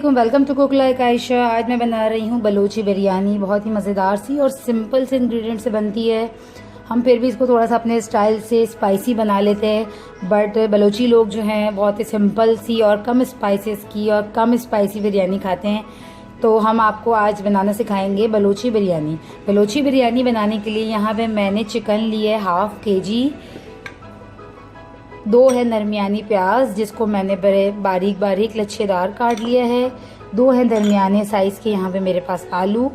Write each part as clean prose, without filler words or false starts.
वालेकुम, welcome to cook like Ayesha. आज मैं बना रही हूँ बलोची बिरयानी। बहुत ही मज़ेदार सी और सिंपल से इंग्रेडिएंट से बनती है। हम फिर भी इसको थोड़ा सा अपने स्टाइल से स्पाइसी बना लेते हैं, बट बलोची लोग जो हैं बहुत ही सिंपल सी और कम स्पाइसेस की और कम स्पाइसी बिरयानी खाते हैं। तो हम आपको आज बनाना सिखाएंगे बलोची बिरयानी। बलोची बिरयानी बनाने के लिए यहाँ पे मैंने चिकन लिया है हाफ kg, 2 है दरमियानी प्याज जिसको मैंने बड़े बारीक बारीक लच्छेदार काट लिया है। 2 है दरमियाने साइज़ के यहाँ पे मेरे पास आलू,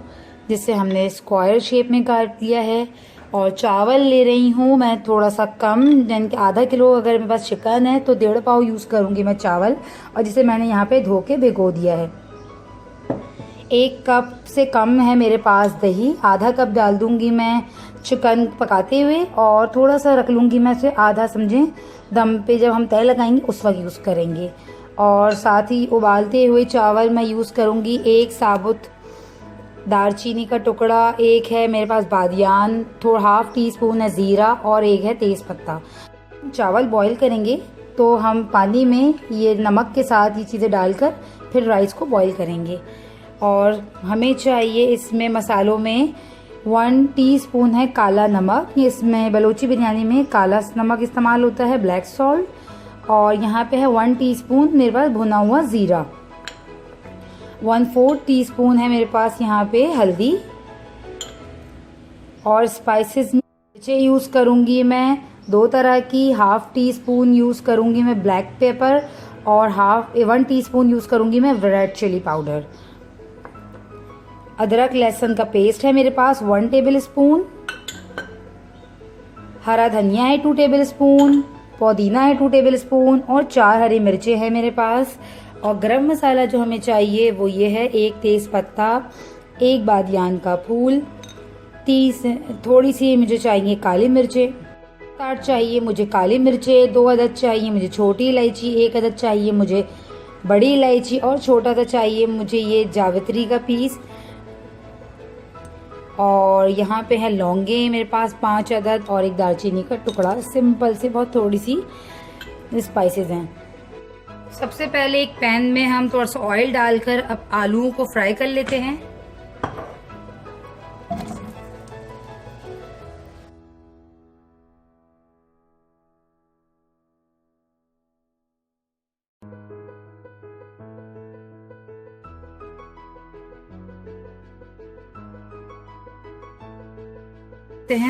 जिससे हमने स्क्वायर शेप में काट लिया है। और चावल ले रही हूँ मैं थोड़ा सा कम, यानी कि आधा किलो अगर मेरे पास चिकन है तो 1.5 पाव यूज़ करूँगी मैं चावल, और जिसे मैंने यहाँ पे धो के भिगो दिया है। 1 कप से कम है मेरे पास दही, आधा कप डाल दूँगी मैं चिकन पकाते हुए, और थोड़ा सा रख लूँगी मैं इसे आधा, समझें दम पे जब हम तय लगाएंगे उस वक्त यूज़ करेंगे। और साथ ही उबालते हुए चावल मैं यूज़ करूँगी 1 साबुत दालचीनी का टुकड़ा, 1 है मेरे पास बादियान, थोड़ा हाफ टी स्पून है ज़ीरा, और 1 है तेज़पत्ता। चावल बॉईल करेंगे तो हम पानी में ये नमक के साथ ये चीज़ें डालकर फिर राइस को बॉईल करेंगे। और हमें चाहिए इसमें मसालों में 1 टीस्पून है काला नमक। इसमें बलोची बिरयानी में काला नमक इस्तेमाल होता है, ब्लैक सॉल्ट। और यहाँ पे है 1 टीस्पून मेरे पास भुना हुआ ज़ीरा, 1/4 टीस्पून है मेरे पास यहाँ पे हल्दी। और स्पाइसेस मिर्चें यूज़ करूँगी मैं 2 तरह की, हाफ टी स्पून यूज़ करूँगी मैं ब्लैक पेपर, और 1 टीस्पून यूज़ करूँगी मैं रेड चिली पाउडर। अदरक लहसुन का पेस्ट है मेरे पास 1 टेबल स्पून, हरा धनिया है 2 टेबल स्पून, पुदीना है 2 टेबल स्पून, और 4 हरी मिर्चें हैं मेरे पास। और गरम मसाला जो हमें चाहिए वो ये है 1 तेज़पत्ता, 1 बादियान का फूल, 30 थोड़ी सी मुझे चाहिए काली मिर्चें, 8 चाहिए मुझे काली मिर्चें, 2 अदद चाहिए मुझे छोटी इलायची, 1 अदद चाहिए मुझे बड़ी इलायची, और छोटा सा चाहिए मुझे ये जावित्री का पीस। और यहाँ पे है लौंगे मेरे पास 5 अदद, और 1 दालचीनी का टुकड़ा। सिंपल से बहुत थोड़ी सी स्पाइसेस हैं। सबसे पहले एक पैन में हम थोड़ा सा ऑयल डालकर अब आलूओं को फ्राई कर लेते हैं।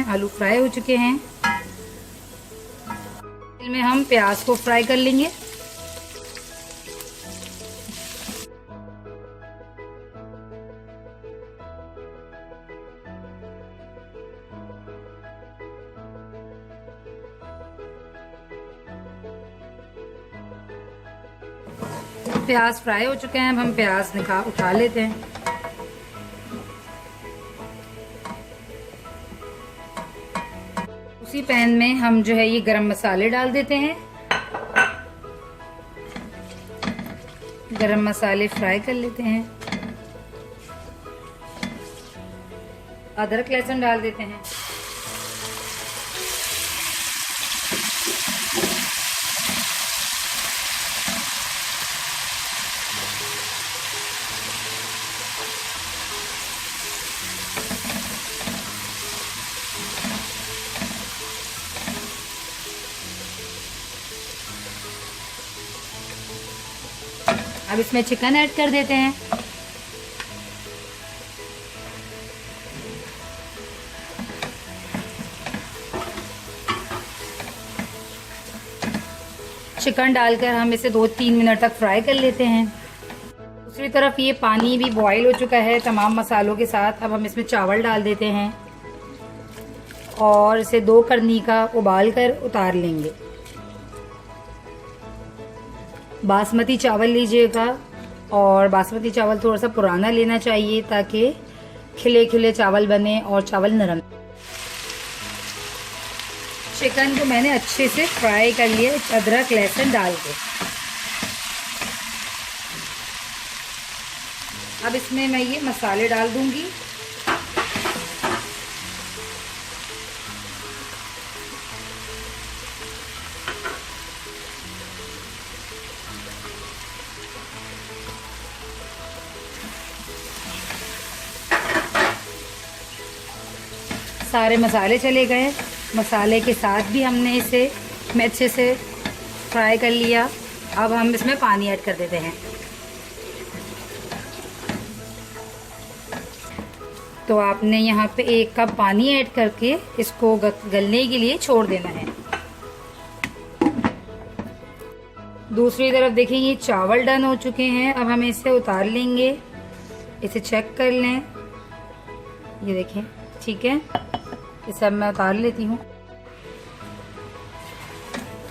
आलू फ्राई हो चुके हैं, इसमें हम प्याज को फ्राई कर लेंगे। प्याज फ्राई हो चुके हैं, अब हम प्याज उठा लेते हैं। उसी पैन में हम जो है ये गरम मसाले डाल देते हैं। गरम मसाले फ्राई कर लेते हैं। अदरक लहसुन डाल देते हैं। अब इसमें चिकन ऐड कर देते हैं। चिकन डालकर हम इसे 2-3 मिनट तक फ्राई कर लेते हैं। दूसरी तरफ ये पानी भी बॉईल हो चुका है तमाम मसालों के साथ। अब हम इसमें चावल डाल देते हैं और इसे 2 करनी का उबाल कर उतार लेंगे। बासमती चावल लीजिएगा, और बासमती चावल थोड़ा सा पुराना लेना चाहिए ताकि खिले खिले चावल बने और चावल नरम। चिकन को मैंने अच्छे से फ्राई कर लिया अदरक लहसुन डाल के। अब इसमें मैं ये मसाले डाल दूंगी। सारे मसाले चले गए। मसाले के साथ भी हमने इसे अच्छे से फ्राई कर लिया। अब हम इसमें पानी ऐड कर देते हैं। तो आपने यहाँ पे 1 कप पानी ऐड करके इसको गलने के लिए छोड़ देना है। दूसरी तरफ देखिए ये चावल डन हो चुके हैं। अब हम इसे उतार लेंगे, इसे चेक कर लें। ये देखें ठीक है, इसे अब मैं उतार लेती हूँ।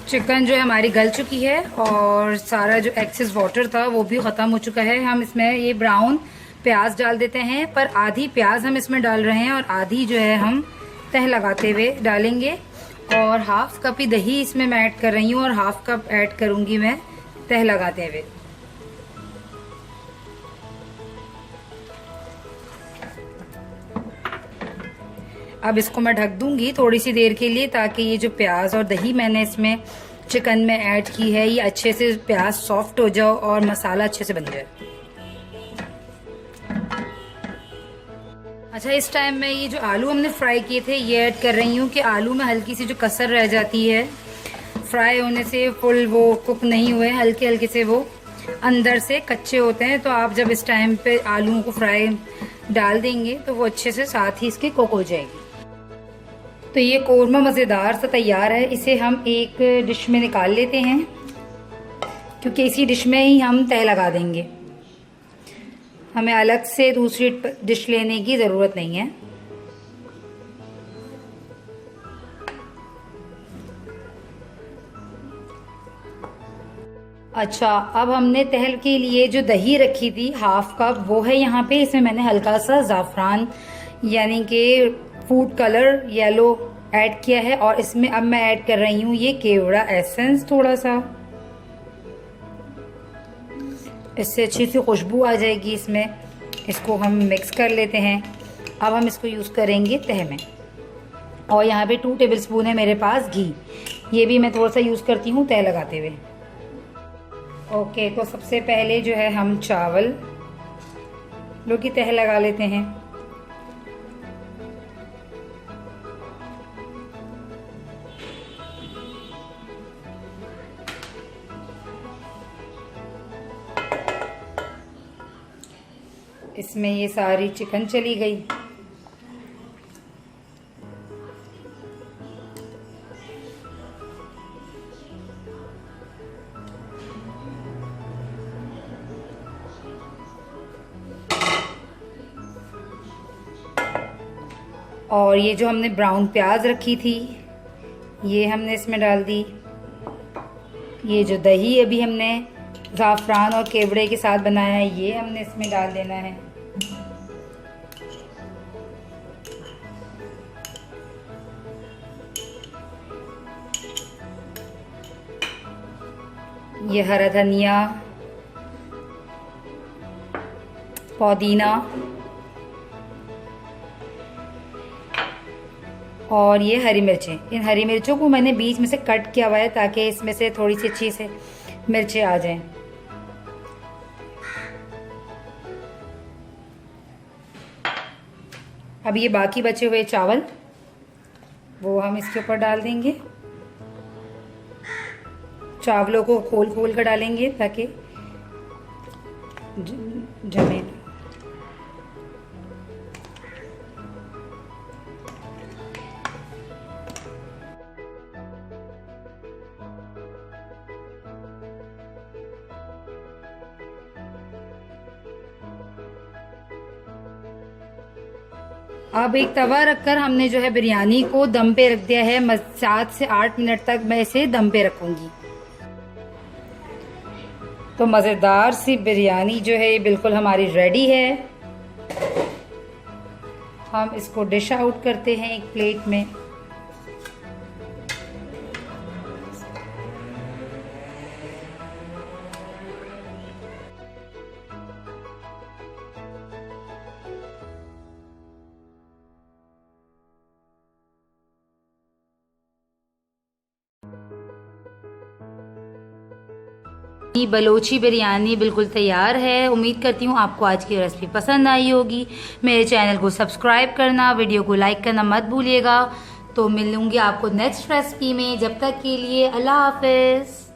चिकन जो है हमारी गल चुकी है और सारा जो एक्सेस वाटर था वो भी ख़त्म हो चुका है। हम इसमें ये ब्राउन प्याज डाल देते हैं, पर आधी प्याज हम इसमें डाल रहे हैं और आधी जो है हम तह लगाते हुए डालेंगे। और हाफ कप ही दही इसमें मैं ऐड कर रही हूँ और हाफ कप ऐड करूँगी मैं तह लगाते हुए। अब इसको मैं ढक दूंगी थोड़ी सी देर के लिए, ताकि ये जो प्याज और दही मैंने इसमें चिकन में ऐड की है ये अच्छे से प्याज सॉफ्ट हो जाओ और मसाला अच्छे से बन जाए। अच्छा, इस टाइम में ये जो आलू हमने फ्राई किए थे ये ऐड कर रही हूँ कि आलू में हल्की सी जो कसर रह जाती है फ्राई होने से, फुल वो कुक नहीं हुए, हल्के हल्के से वो अंदर से कच्चे होते हैं। तो आप जब इस टाइम पे आलूओं को फ्राई डाल देंगे तो वो अच्छे से साथ ही इसके कुक हो जाएगी। तो ये कोरमा मज़ेदार सा तैयार है। इसे हम एक डिश में निकाल लेते हैं, क्योंकि इसी डिश में ही हम तह लगा देंगे। हमें अलग से दूसरी डिश लेने की ज़रूरत नहीं है। अच्छा, अब हमने तहल के लिए जो दही रखी थी हाफ कप, वो है यहाँ पे। इसमें मैंने हल्का सा ज़ाफ़रान यानी कि फूड कलर येलो ऐड किया है और इसमें अब मैं ऐड कर रही हूँ ये केवड़ा एसेंस थोड़ा सा। इससे अच्छी सी खुशबू आ जाएगी इसमें। इसको हम मिक्स कर लेते हैं। अब हम इसको यूज़ करेंगे तह में। और यहाँ पे 2 टेबलस्पून है मेरे पास घी, ये भी मैं थोड़ा सा यूज़ करती हूँ तह लगाते हुए। ओके, तो सबसे पहले जो है हम चावल लो की तह लगा लेते हैं। इसमें ये सारी चिकन चली गई। और ये जो हमने ब्राउन प्याज रखी थी ये हमने इसमें डाल दी। ये जो दही अभी हमने ज़ाफ़रान और केवड़े के साथ बनाया है ये हमने इसमें डाल देना है। ये हरा धनिया, पुदीना और ये हरी मिर्चें। इन हरी मिर्चों को मैंने बीच में से कट किया हुआ है ताकि इसमें से थोड़ी सी अच्छी से मिर्चें आ जाएं। अब ये बाकी बचे हुए चावल वो हम इसके ऊपर डाल देंगे। चावलों को खोल खोल कर डालेंगे ताकि जमे। अब एक तवा रखकर हमने जो है बिरयानी को दम पे रख दिया है। 7 से 8 मिनट तक मैं इसे दम पे रखूंगी। तो मज़ेदार सी बिरयानी जो है ये बिल्कुल हमारी रेडी है। हम इसको डिश आउट करते हैं एक प्लेट में। बलोची बिरयानी बिल्कुल तैयार है। उम्मीद करती हूँ आपको आज की रेसिपी पसंद आई होगी। मेरे चैनल को सब्सक्राइब करना, वीडियो को लाइक करना मत भूलिएगा। तो मिलूंगी आपको नेक्स्ट रेसिपी में। जब तक के लिए अल्लाह हाफिज़।